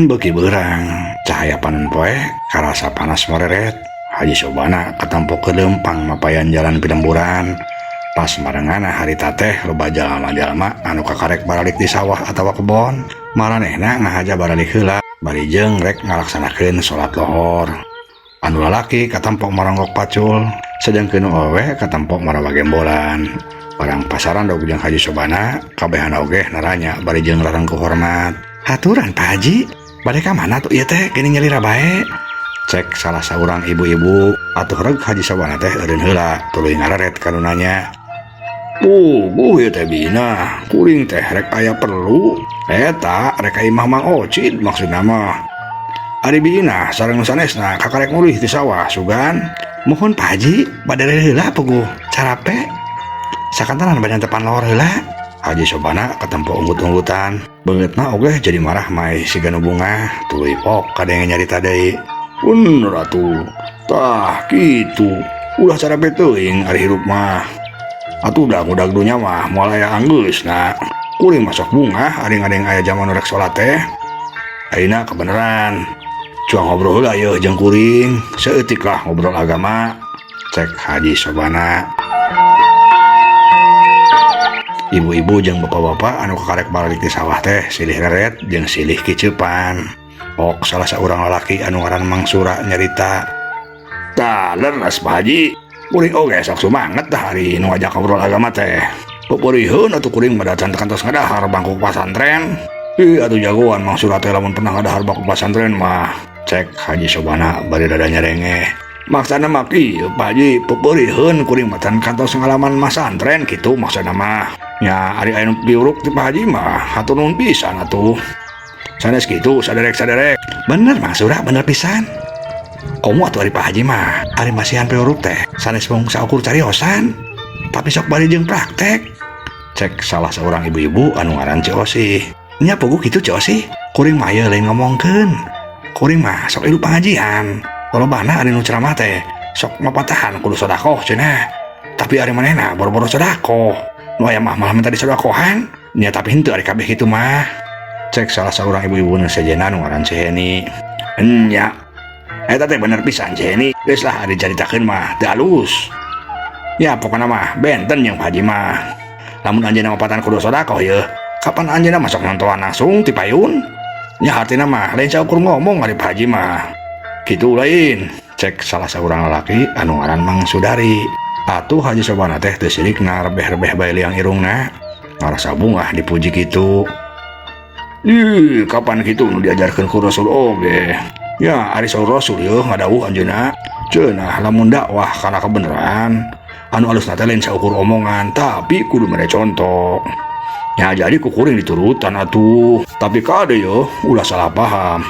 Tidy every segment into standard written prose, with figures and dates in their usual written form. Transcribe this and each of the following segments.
beuki beurang cahaya panen poe karasa panas moreret. Haji Sobana katampo ke lempang mapayan jalan pilemburan. Pas marengana harita teh loba jalma-jalma anu kakarek baralik di sawah atawa kebon. Maranehna ngahaja baralik heula bari jeung rek ngalaksanakeun salat lohor. Anu lalaki katampo maranggok pacul, sedengkeun awewe katampo marawa gembolan. Barang pasaran dog jeung Haji Sobana kabehana oge naranya bari jeung rarengkuh hormat. Haturan Pak Haji, bade ka mana tuh ieu teh geuning nyelira bae? Cek salah saurang ibu-ibu atuh reg Haji Sobana teh eureun heula tuluy ngararet ka nunanya. Ieu teh bina, kuring teh rek aya perlu. Eta rek ka imah Mang Ocit maksudna mah. Ari bina sareng sanesna kakarek ngulih di sawah sugan. Mohon Pak Haji, bade heula puguh carape. Sakantanan banyak tepan lohor heula. Haji Sobana katempo unggut-unggutan. Beungeutna oge jadi marah mai siga nu bunga, tuluy pok kadenge nyarita deui. Pun ratu, tah kitu. Ulah carape teuing ari hirup mah. Atuh udag dunya mah moal aya anggeusna. Kuring masuk bunga aring-aring aya jaman rek salat teh. Ayeuna kebeneran. Cua ngobrol heula yeuh jeung kuring, saeutik lah ngobrol agama. Cek Haji Sobana. Ibu-ibu jeung bapak-bapak anu kakarek balik di sawah teh silih reret jeung silih kiceupan. Pok salah saurang lalaki anu ngaran Mang Sura nyarita. Tah leres Pak Haji, kuring oge sok sumanget dah hari nu ngajak ngobrol agama teh. Peupeureuheun atuh kuring madacan kantos ngadahar bangku pasantren. Atuh jagoan Mang Sura teh lamun pernah ngadahar bangku pasantren mah. Cek Haji Sobana bari dada nyerengeh. Maksudna mah kieu Pak Haji, peupeureuheun kuring matan kantos ngalaman masantren kitu maksudna mah. Nya ari aya nu piuruk ti Pak Haji mah hatur nuhun pisan atuh. Sanes kitu saderek-saderek. Bener Mang Sura, bener pisan. Komo atuh ari Pak Haji mah, ari masihan piuruk teh sanes mung saukur cariosan. Tapi sok bari jeung praktek. Cek salah seorang ibu-ibu anu ngaran Ciosi. Nya puguh kitu Ciosi, kuring mah ieu lain ngomongkeun. Kuring mah sok ilu pangajian. Lolobana ari nu ceramah teh sok mapatahan kudu sedekah cenah. Tapi ari manehna boro-boro sedekah. Nu aya mah malah minta disedakohan. Nya tapi henteu ari kabeh kitu mah. Cek salah seorang ibu-ibu nu sejenna nu ngaran Ceheni. Nya eta teh bener pisan Ceheni. Geus lah ari caritakeun mah teu alus. Ya pokona mah benten jeung Pak Haji mah. Lamun anjeunna mapatahan kudu sedekah yeuh, kapan anjeunna masuk nontoan langsung ti payun? Nya artina mah lain saukur ngomong ari Pak Haji mah. Kitu lain. Cek salah seorang lalaki anu ngaran Mang Sudari. Atuh Haji Sobana teh teu sirikna rebeh-rebeh bae liang irungna. Ngarasa bungah dipuji kitu. Kapan kitu nu diajarkeun ku Rasul oge. Ya ari saur Rasul yeuh ngadawuh anjeunna. Ceunah lamun dakwah kana kebenaran, anu alusna teh lain saukur omongan, tapi kudu mere contoh. Ya jadi ku kuring diturutan atuh. Tapi kade yeuh ulah salah paham.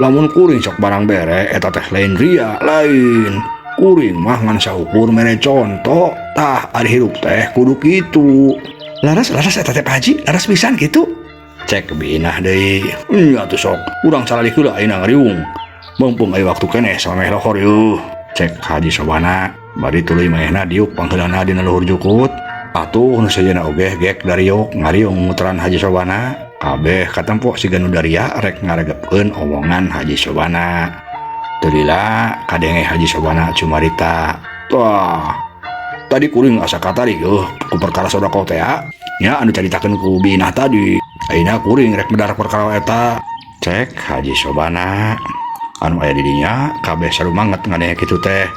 Lamun kuring sok barang bere eta teh lain ria, lain. Kuring mah ngan saukur mere contoh. Tah ari hirup teh kudu kitu. Laras eta teh Pak Haji, laras pisan kitu. Cek binah deui. Nya atuh sok urang salalik heula ayeuna ngariung. Mumpung aya waktu keneh samemeh lohor yeuh. Cek Haji Sobana bari tuluy maehna diuk pangheulana dina luhur jukut. Atuh nu sejenna oge gek dariuk ngariung muteran Haji Sobana. Kabeh katempo siga nu daria rek ngaregepkeun omongan Haji Sobana. Teu lila kadenge Haji Sobana cumarita. Tah, tadi kuring asa katarik yeuh ku perkara sedekah teh nya anu caritakeun ku binah tadi. Ayeuna kuring rek mendarak perkara eta. Cek Haji Sobana. Anu aya di dinya kabeh sarumanget ngadenge kitu teh.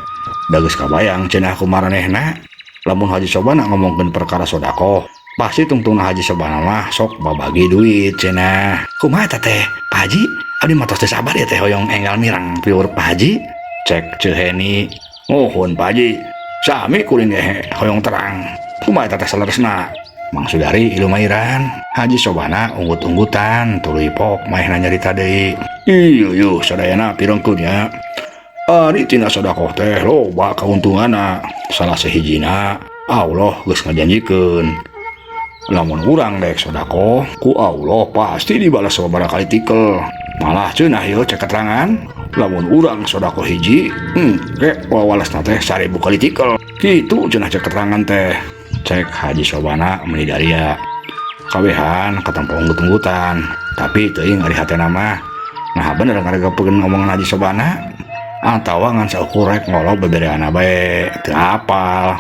Da geus kabayang cenah ku maranehna. Lamun Haji Sobana ngomongkeun perkara sedekah, pasti tungtungna Haji Sobana mah sok babagi duit cenah. Kumaha eta teh Pak Haji? Abdi mah tos teu sabar ya teh hoyong enggal mirang piur Pak Haji. Cek Ceheni. Mohon Pak Haji, sami kuring ge hoyong terang. Kumaha eta teh saleresna? Mang Sudari ilu mairan. Haji Sobana unggut-unggutan tuluy pok maehna nyarita deui. Ieu sadayana pirengkeun nya. Ari tina sedekah teh loba kauntunganna. Salah sahijina Allah geus ngajanjikeun. Lamun urang dek sedekah ku Allah pasti dibalas sabaraha kali tikel. Malah ceunah yeuh cek keterangan lamun urang sedekah hiji rek wawalasna teh 1000 kali tikel. Kitu ceunah cek keterangan teh. Cek Haji Sobana meuli daria. Kawehan katampo unggut-unggutan, tapi teuing ari hatena mah Nah bener ngaregepeun omongan Haji Sobana atawa ngan saukur rek ngolo bebereana bae teu apal.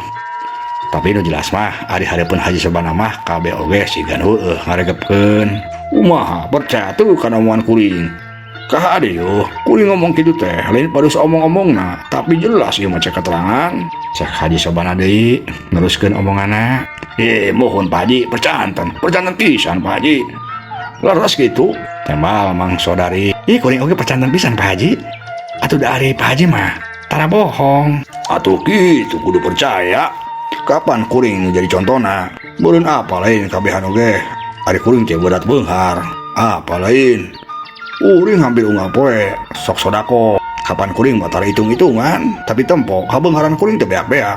Tapi nu jelas mah ari hareupun Haji Sobana mah kabeh oge sigan heueuh ngaregepkeun. Kumaha percaya tuh kana omongan kuring. Kah ade yo, kuring ngomong kitu teh lain pada omong-omongna, tapi jelas ieu mah cek keterangan. Cek Haji Sobana deui neruskeun omonganna. Mohon Pak Haji percanten pisan Pak Haji. Leres gitu. Tembal mang saudari. Kuring oge percanten pisan Pak Haji. Atuh da ari Pak Haji mah tara bohong. Atuh kitu kudu percaya. Kapan kuring nu jadi contona? Beureun apa lain kabehan oge. Ari kuring teh berat beunghar. Apa lain? Kuring hampir unggal poe sok sodako. Kapan kuring mah tara hitung-hitungan, tapi tempo kabeungharan kuring teh beak-beak.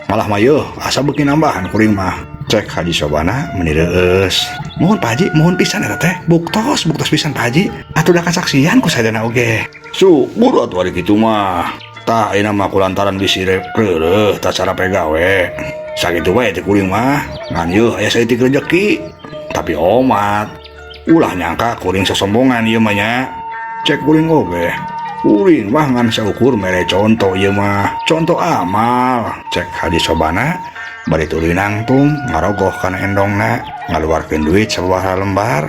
Malah mah yeuh asa beuki nambahan kuring mah. Cek Haji Sobana meni reueus. Mohon Pak Haji, mohon pisan eta teh. Buktos pisan Pak Haji. Atuh da kasaksian ku sadana oge. Syukur atuh ari kitu mah. Tah ayeuna mah kulantaran bisi reureuh tah cara pegawe. Sakitu bae teh kuring mah. Ngan yeuh aya saeutik rejeki. Tapi omat ulah nyangka kuring sosombongan ieu mah nya. Cek kuring oge. Kuring mah ngan saukur mere contoh ieu mah. Contoh amal. Cek Haji Sobana bari tuluy nangtung ngarogoh kana endongna ngaluarkeun duit sababaraha lembar.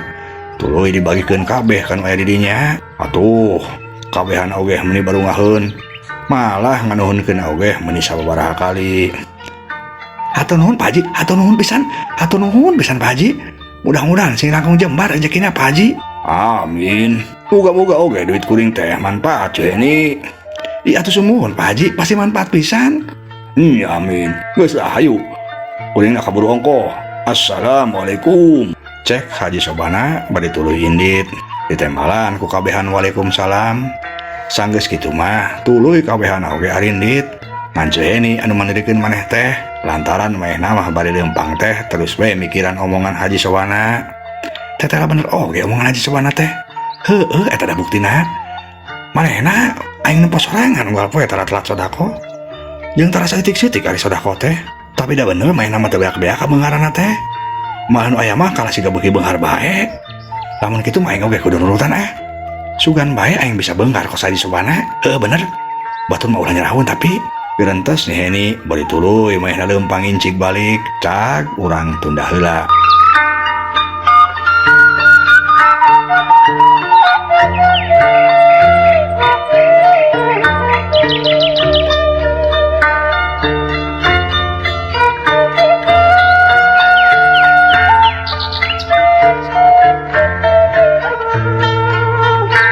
Tuluy dibagikeun kabeh kan aya di dinya. Atuh kabehan oge meuni barungaheun. Malah nganuhunkeun oge meuni sababaraha kali. Hatur nuhun Pak Haji, hatur nuhun pisan Pak Haji. Mudah-mudahan sing langkung jembar rezekina Pak Haji. Amin. Moga-moga oge duit kuring teh manfaat ini. Atuh sumuhun Pak Haji, pasti manfaat pisan. Amin. Geus ayo. Kuringna kaburu ongko. Assalamualaikum. Cek Haji Sobana bari tuluy indit. Ditembalan ku kabehan waalaikumsalam. Sanggeus kitu mah tuluy kabehan oge arindit. Manceuni anu mandirikeun maneh teh lantaran maehna mah bari leumpang teh terus bae mikiran omongan Haji Sobana. Teh tara bener oge omongan Haji Sobana teh. Heueuh eta da buktina. Manehna aing nempo sorangan unggal poe tara telat sodako. Jeung tara saeutik-seutik ari sodako teh. Tapi da bener maehna mah teu beak-beak beungharana teh. Malah nu aya mah kalah siga beuki beunghar bae. Lamun kitu mah aing oge kudu nurutan Sugan bae aing bisa beunghar kos Haji Sobana. Bener. Batur mah ulah nyerahun tapi geurentes nih ini bari tuluy maehna leumpang incik balik. Cag urang tunda heula.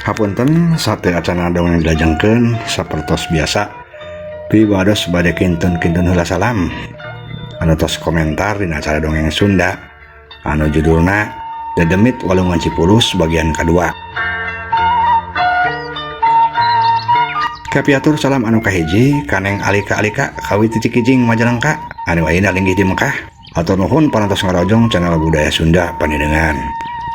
Hapunten sate acana dongeng dilajengkeun sapertos biasa. Pibados bade kintun-kintun heula salam. Anu tos komentar dina acara dongeng Sunda anu judulna Dedemit Walungan Cipulus bagian kedua. Kapiatur salam anu kahiji kaneng alika-alika kawi titik kijing Majalengka anu ayeuna linggih di Mekah. Hatur nuhun parantos ngarojong channel budaya Sunda panidengan.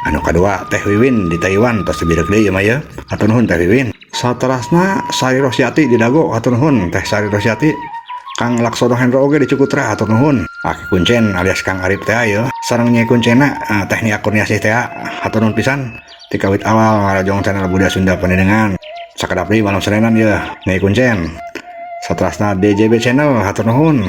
Anu kadua Teh Wiwin di Taiwan tos dibirek deui ieu mah ye. Hatur nuhun Teh Wiwin. Saterasna Sari Rosyati di Dago, hatur nuhun Teh Sari Rosyati. Kang Laksono Hendro oge di Cikutra, hatur nuhun. Aki Kuncen alias Kang Arif teh ayeuna sareng Nyai Kuncena Teknik Kurniasih teh hatur nuhun pisan. Ti kawit awal ngarojong channel budaya Sunda panidengan. Sakadap deui malam serenan ye Nyai Kuncen. Saterasna DJB channel hatur nuhun.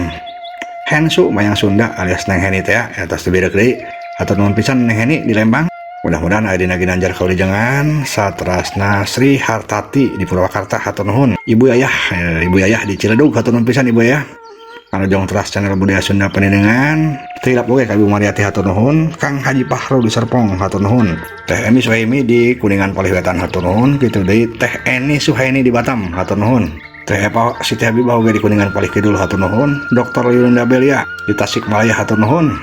Hensu Mayang Sunda alias Neng Heni teh tos dibirek deui. Hatur nuhun pisan Neng Heni di Lembang. Mudah-mudahan aya dina ginanjar kaulijengan. Saterasna Sri Hartati di Purwakarta hatur nuhun. Ibu Yayah di Ciledug hatur nuhun pisan Ibu Yayah. Ngarojong teras channel budaya Sunda panidengan. Tilap oge ka Ibu Mariati hatur nuhun. Kang Haji Pahro di Serpong hatur nuhun. Teh Emi Suhaimi di Kuningan Paliwetan hatur nuhun. Kitu deui Teh Eni Suhaini di Batam hatur nuhun. Teh Eva Siti Habibah oge di Kuningan Palih Kidul hatur nuhun. Dr. Yunda Belia di Tasikmalaya hatur nuhun.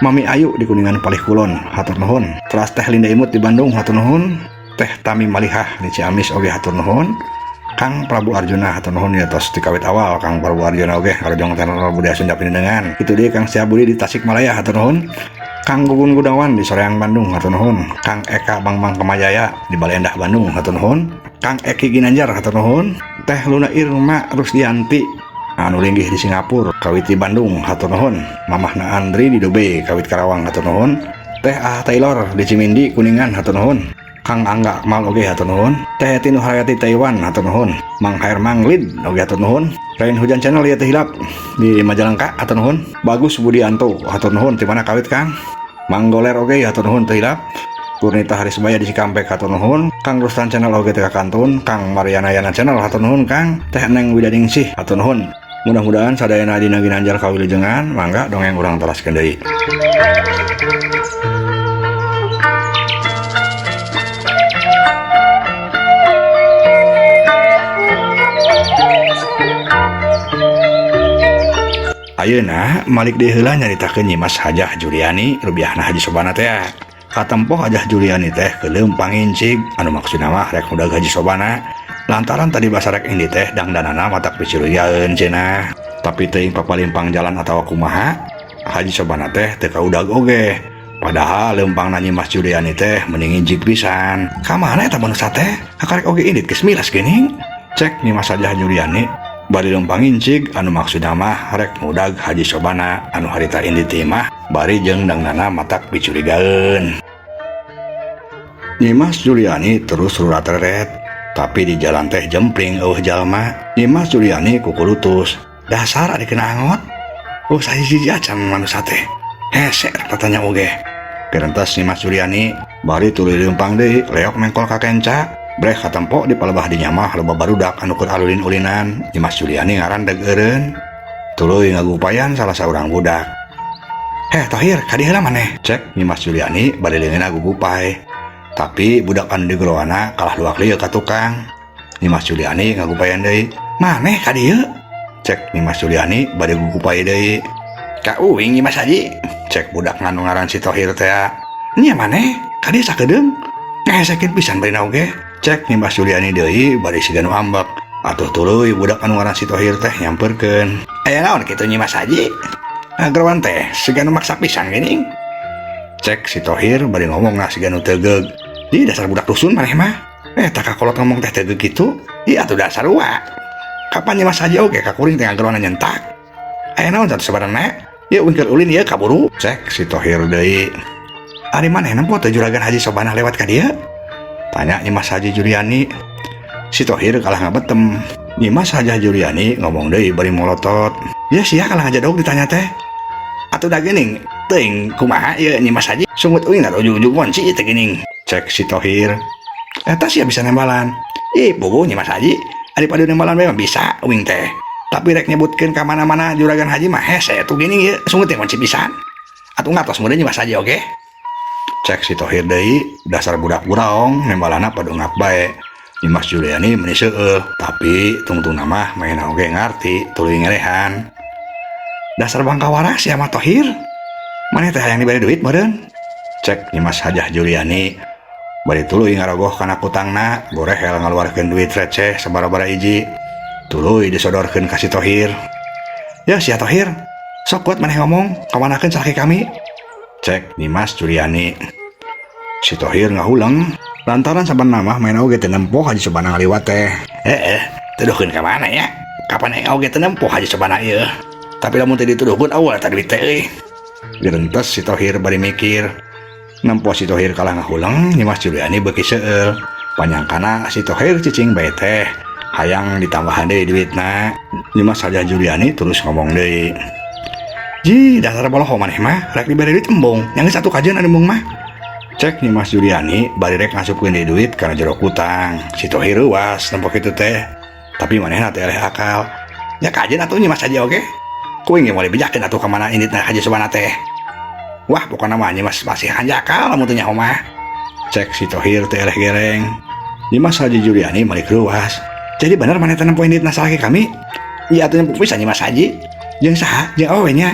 Mami Ayu di Kuningan Palih Kulon hatur nuhun. Teras Teh Linda Imut di Bandung hatur nuhun. Teh Tami Malihah di Ciamis oge hatur nuhun. Kang Prabu Arjuna hatur nuhun ya tos dikawit awal Kang Prabu Arjuna oge ngarojong channel budaya Sunda panidengan. Kitu deui Kang Setiabudi di Tasikmalaya hatur nuhun. Kang Gugun Gudawan di Soreang Bandung hatur nuhun. Kang Eka Bangmang Kemajaya di Balendah Bandung hatur nuhun. Kang Eki Ginanjar hatur nuhun. Teh Luna Irma Rusdianti anu linggih di Singapura kawit di Bandung hatur nuhun. Mamahna Andri di Dubai kawit Karawang hatur nuhun. Teh Taylor di Cimindi Kuningan hatur nuhun. Kang Angga Akmal oge hatur nuhun. Teh Tinu Haryati Taiwan hatur nuhun. Mang Hermang Lid oge hatur nuhun. Rain Hujan Channel ya teh hilap di Majalengka hatur nuhun. Bagus Budianto hatur nuhun di mana kawit Kang. Mang Goler oge hatur nuhun teh hilap. Purnita Harisbaya di Cikampek hatur nuhun. Kang Rustan Channel oge teh Kantun. Kang Mariana Yana Channel hatur nuhun Kang. Teh Neng Widaningsih hatur nuhun. Mudah-mudahan sadayana dina ginanjar kawilujengan mangga dongeng urang teraskeun deui. Ayeuna malik deui heula nyaritakeun Nyimas Hajah Juliani rubiahna Haji Sobana teh. Katempo Hajah Juliani teh keuleum pangincig anu maksudna mah rek mudag Haji Sobana. Lantaran tadi basa rek indi teh dangdanana matak picirieueun cenah. Tapi teuing papalimpang jalan atawa kumaha, Haji Sobana teh teu kaudag oge. Padahal leumpangna Nyimas Juliani teh mending injig pisan. Ka mana eta manusa teh? Kakarek oge indit geus milas geuning. Cek Nyimas Hajah Juliani bari leumpang incig anu maksudna mah rek mudag Haji Sobana anu harita indi teh mah bari jeung dangdana matak picurigaeun. Nyimas Juliani terus rurat-reret, tapi di jalan teh jempling eueuh jalma. Nyimas Juliani kukulutus, dasar adi kena angot. Sahiji acan manusia teh. Hese katanya oge. Kerentas Nyimas Juliani bari tuluy leumpang deui leok mengkol ka kenca. Brek katempo di palebah dinya mah loba barudak anu keur alulin-ulinan. Nyimas Juliani ngarandeg eureun. Tuluy ngagupayan salah saurang budak. Tohir, kadi heula maneh? Cek Nyimas Juliani bari leungeunna gugupay. Tapi budak anu di gerowana kalah duak lieu ka tukang. Nyimas Juliani ngagupayan deui. Maneh ka dieu? Cek Nyimas Juliani bari gugupay deui. Ka uing Nyimas Haji. Cek budak nganu ngaran si Tohir teh. Nya maneh? Ka dieu sakedeung? Ngahesekeun pisan bari oge. Cek Nyimas Juliani deui bari siganu ambek. Atuh tuluy budak anu ngaran si Tohir teh nyamperkeun. Aya naon kitu Nyimas Haji? Gerowan teh siganu maksa pisan geuning. Cek si Tohir bari ngomongna siganu teugeg. Di dasar budak dusun maneh mah. Tak kakolot ngomong teh teugeg kitu. Ieu atuh dasar wa. Kapan Nyimas Haji oge kakuring teh ngagerowana nyentak. Aya naon satu sabarana? Ieu wingkeul ulin ieu kaburu. Cek si Tohir deui. Ari maneh nempo teh juragan Haji Sobana lewat ka dieu? Tanya Nyimas Haji Juliani. Si Tohir kalah ngabetem. Nyimas Hajah Juliani ngomong deui bari molotot. Ya sia kalah ngajadog ditanya teh. Atuh da geuning, teuing kumaha ieu Nyimas Haji? Sungut uing atuh ujug-ujug wanci teh geuning. Cek si Tohir. Eta sia bisa nembalan. Puguh Nyimas Haji, ari padu nembalan mah bisa uing teh. Tapi rek nyebutkeun ka mana-mana juragan Haji mah hese atuh geuning ieu sungut teh wanci pisan. Atuh ngatos mudah Nyimas Haji oge. Cek si Tohir deui, dasar budak buraong nembalana padu ngap bae. Nyimas Juliani meuni seueuh, tapi tungtungna mah maena oge ngarti, tuluy ngerehan. Dasar bangka waras ya mah Tohir. Maneh teh hayang dibere duit meureun? Cek Nyimas Hajah Juliani. Bari tuluy ngarogoh kana kutangna, gorehel ngaluarkeun duit receh sabara-bara hiji. Tuluy disodorkeun ka si Tohir. Ya sia Tohir, sok kuat maneh ngomong, kamanakeun salaki kami? Cek Nyimas Juliani. Si Tohir ngahuleng lantaran sabanna mah main oge teu nempo Haji Sobana ngaliwat teh. Tuduhkeun ka mana ya? Kapan oge teu nempo Haji Sobana ieu? Tapi lamun teu dituduhkeun awal tadi duit teh euy. Direntes si Tohir bari mikir. Nempo si Tohir kalah ngahuleng, Nyimas Juliani beuki seueul. Panyangkana si Tohir cicing bae teh hayang ditambahan deui duitna. Nyimas Hajah Juliani terus ngomong deui. Ji, dasar boloho maneh mah, rek dibere duit embung, yang satu kajian anu embung mah. Cek Nyimas Juliani, bari rek ngasupkeun deui duit kana jero kutang. Si Tohir ruas nempo kitu teh. Tapi manehna teh eleh akal. Nya kajian atuh Nyimas Haji oge. Kuing ge moal bejakeun atuh ka mana inditna Haji Sobana teh. Wah, pokona mah Nyimas masih hanjakal lamun teu nyaho mah. Cek si Tohir teh eleh gereng. Nyimas Haji Juliani malik ruas. Jadi bener maneh teh nempo inditna salaki kami? Iya atuh nempo pisan Nyimas Haji. Jeung saha? Jeung awewe nya.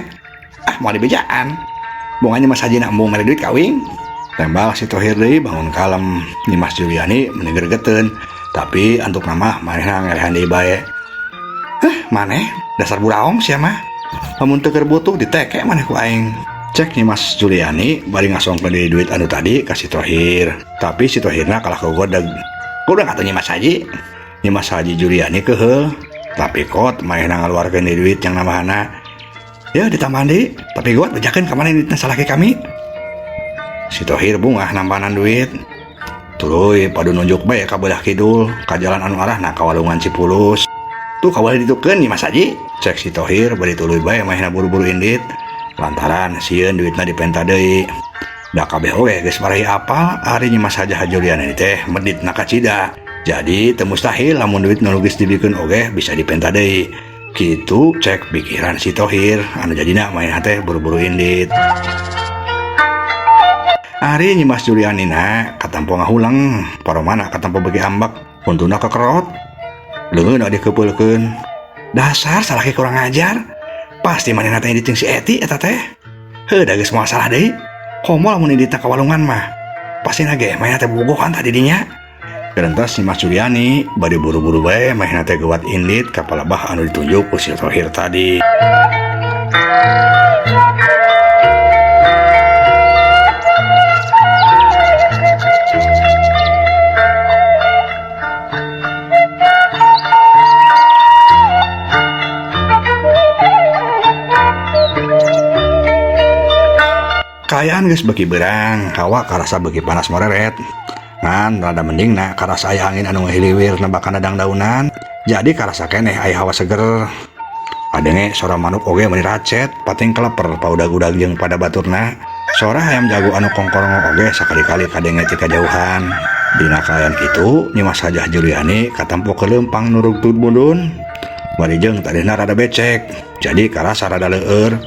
Mau dibejaan. Bunganya Mas Haji nak embung mere duit kawing. Tembal si Tohir deui bangun kalem. Nyimas Juliani meni gregeteun, tapi antuk nama manehna ngelehan deui bae. Maneh dasar buraong sia mah. Lamun teu keur butuh diteke maneh ku aing. Cek Nyimas Juliani bari ngasongkeun deui duit anu tadi ka si Tohir. Tapi si Tohirna kalah gogodeg. Kudu atuh Nyimas Haji. Nyimas Haji Juliani keheul, tapi kot manehna ngaluarkeun deui duit yang namahana. Ya ditambahan deui, tapi gua bejakeun ka mana duitna salaki kami. Si Tohir bungah nampanan duit. Tuluy padu nunjuk bae ka belah kidul ka jalan anu arahna ka walungan Cipulus. Tuh kawali ditukeun Nyi Mas Haji, cek si Tohir bari tuluy bae mahna buru-buru indit. Lantaran sieun duitna dipenta deui. Da kabeh oge geus barahi apal ari Nyi Mas Hajah Juliana teh meditna ka cida. Jadi teu mustahil lamun duit nu geus dibikeun oge bisa dipenta deui. Kitu cek pikiran si Tohir anu jadina main teh buru-buru indit. Ari Nyi Mas Julianina katampo ngahulang, paromana katampo bagi ambak, untuna kekerot. Leungeun dikepeulkeun. Dasar salaki kurang ajar. Pasti manehna teh diting si Eti eta teh. Heuh da geus moal salah deui. Komo lamun inditna ka walungan mah. Pastina ge manehna teh bobogohan tadi dinya. Gerentos Nyi Mas Juliani bari buru-buru bae manehna teh geuwat indit ka palebah anu ditunjuk ku si Tohir tadi. Kaayaan geus beuki beurang, hawa karasa beuki panas moreret. Ngan rada mending na karasa aya angin anu ngahiliwir nebakan dadang daunan. Jadi karasa keneh aya hawa seger. Adenge sora manuk oge meuni racet, pating keleper paudag-udag jeung pada baturna. Sora hayam jago anu kongkorong oge sakali-kali kadenge ti kajauhan. Dina kaayaan kitu, Nyi Mas Hajah Juliani katampo kelempang nurug tudbundun. Bari jeung tadina rada becek, jadi karasa rada leueur.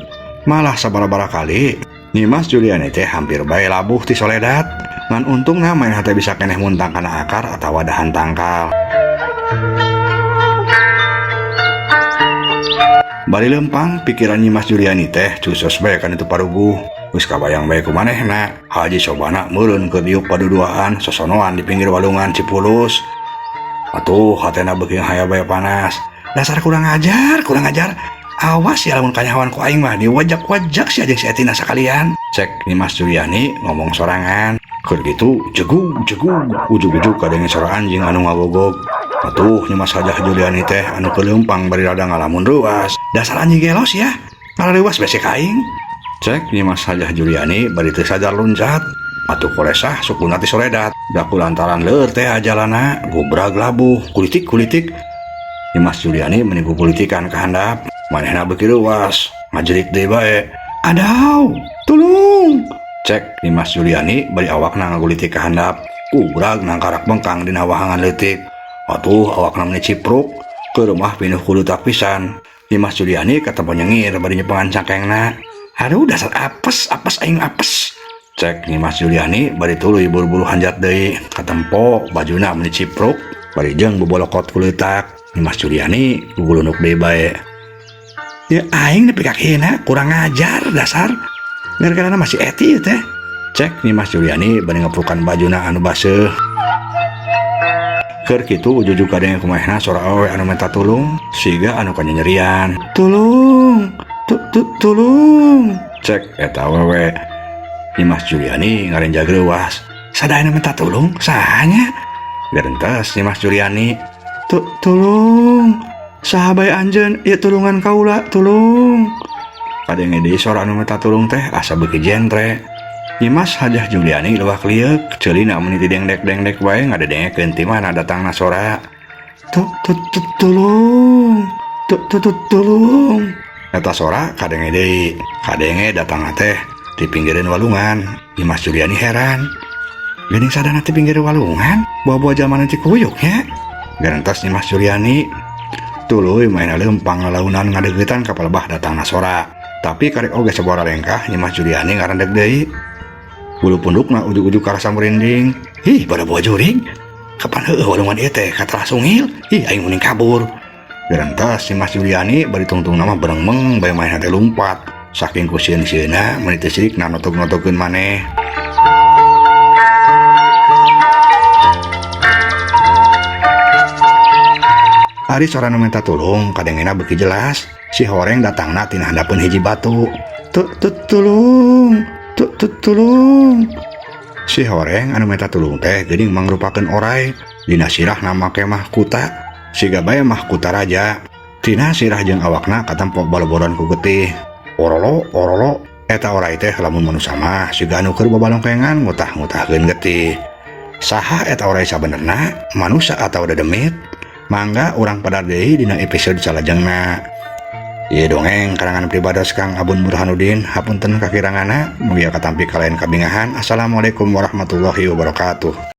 Malah sabara-bara kali Nyi Mas Juliani teh hampir bae labuh ti Soledad. Ngan untungna main hate bisa keneh muntang kana akar atawa dahan tangkal. Bari lempang pikiran Nyi Mas Juliani teh cusos bae kana itu paruguh. Geus kabayang bae kumanehna Haji Sobana meureun keur diuk paduduaan sosonoan di pinggir walungan Cipulus. Atuh hatena beuki haya bae panas. Dasar kurang ajar. Awas ya lamun kanyawan ku aing mah diwajak-wajak si ajeng si Etina sakalian. Cek Nyi Mas Juliani ngomong sorangan. Keur kitu jegug ujug-ujug kadenge sora anjing anu ngagogog. Atuh Nyi Mas Hajah Juliani teh anu keleumpang bari rada ngalamun ruas. Dasar anjing gelos ya. Ngaleuwas besek aing. Cek Nyi Mas Hajah Juliani bari teu sadar loncat. Atuh koresah sukuna ti Soledad. Da kulantaran leur teh ajalana gubrag labuh kulitik. Nyi Mas Juliani menigu kulitikan ka handap. Manehna beuki leuwas, ngajerik deui bae. Adaw, tulung. Cek Nyi Mas Juliani bari awakna ngagulitik ka handap. Ubrag nangkarak bengkang dina wahangan leutik. Atuh awakna meni cipruk, keur mah pinuh ku leutak pisan. Nyi Mas Juliani katampo nyengir bari nyepengan cangkengna. Aduh dasar apes aing apes. Cek Nyi Mas Juliani bari tuluy buru-buru hanjat deui, katempo bajuna meni cipruk, bari jeung bobolokot ku leutak. Nyi Mas Juliani gugulunuk deui bae. Ya aing nepi kakina kurang ngajar dasar. Gara-gara masih Eti teh. Cek Nyi Mas Juliani bari ngeprukan bajuna anu baseuh. Keur kitu ujug kadenge kumahna sora awewe anu minta tulung, siga anu kanyerian. Tulung. Cek eta awewe. Nyi Mas Juliani ngarenjag leuwas. Sadaya minta tulung sahanya. Garentes Nyi Mas Juliani. Tulung. Sahabai anjeun ieu tulungan kaula tulung. Kadenge deui sora anu minta tulung teh asa beuki jentre. Nyi Mas Hajah Juliani leuwak liuk ceulina mun ti dengdek wae ngadedengekeun ti mana datangna sora. Tulung. Eta sora kadenge deui. Kadenge datangna teh di pinggireun walungan. Nyi Mas Juliani heran. Geuning sadana ti pinggir walungan, bawa-bawa jalma ti kuyuk nya. Garentes Nyi Mas Juliani tuluy main leumpang lalaunan ngadeugetan ka palebah datangna sora. Tapi karek oge sabora lengkah Nyi Mas Juliani ngarendeg deui. Bulu pundukna ujug-ujug karasa merinding. Ih, bada bawa juring. Kapan heueuh walungan ieu teh katelah sungil? Ih, aing mending kabur. Gerentos Nyi Mas Juliani bari tungtung nama berengbeng bae main teh lumpat. Saking kusieun-sieunna meuni teu sirikna notog-notogkeun maneh. Ari sora nu minta tulung kadengena beuki jelas. Si horeng datangna tina handapeun hiji batu. Tulung. Si horeng anu minta tulung teh geuning mangrupakeun oray. Dina sirahna make mahkuta. Siga bae mahkuta raja. Tina sirah jeung awakna katampo baloboran ku getih. Orolo. Eta oray teh lamun manusa mah siga anu keur babalongkengan ngutah-ngutahkeun getih. Saha eta orangnya sabenerna, manusia atau dedemit? Mangga urang pada deui dina episode salajengna. Ieu dongeng karangan pribados Kang Abun Burhanuddin, hapunten kakirangana, mugia katampi kalayan kabingahan. Assalamualaikum warahmatullahi wabarakatuh.